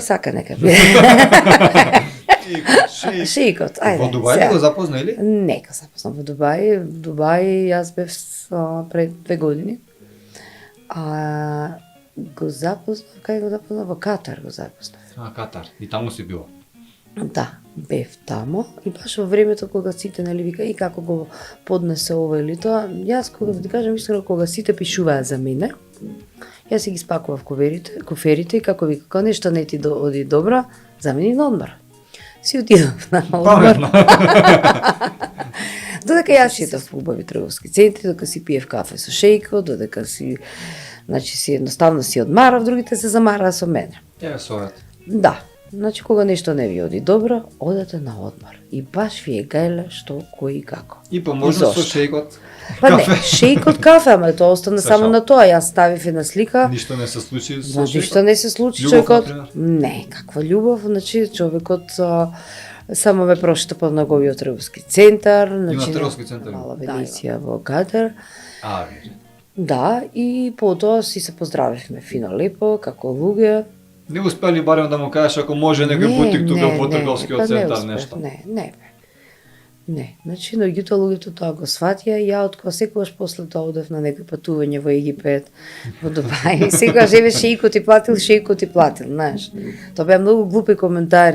Сака нека биде. Шеикот, ајде. Во Дубај го запозна или? Нека запозна во Дубај. Во Дубај јас бев пред 2 години. Го запознав, кај го запознав? Во Катар го запознав. Катар. И таму си била? Да, бев тамо и баш во времето кога сите нели вика и како го поднесе ова или тоа, јас кога да ти кажам искрено кога сите пишуваат за мене, јас си ги спакував коферите и како вика, кога нешто не ти оди добро, замени на одмор. Си отидов на одмор. Додека јас шетав по убави трговски центри, додека си пиев кафе со шејко, додека си, значи си едноставно си одмарав, другите се замараа со мене. Еве совет. Да. Значи, кога нешто не ви оди добро, одете на одмор. И баш ви е гајле што, кој и како. И поможно со шејкот. Па не, шејкот кафе, ама тоа остана само на тоа. Јас ставив една слика. Ништо не се случи со шејкот? Ништо не се случи, човекот. Не, каква љубов, значи човекот само ме прошта по неговиот трговски центар. Има трговски центар? Мала Венеција во Катар. Вижте. Да, и потоа си се поздравивме фино лепо, како луѓе. Не успели барем да му кажеш ако може некој бутик тука во трговскиот центар нешто. Не, значи наоѓуто луѓето тоа го сватија, ја откоја секогаш после тоа одев на некој патување во Египет, во Дубај, секогаш еве шејкот и платил, знаеш. Тоа беа многу глупи коментари.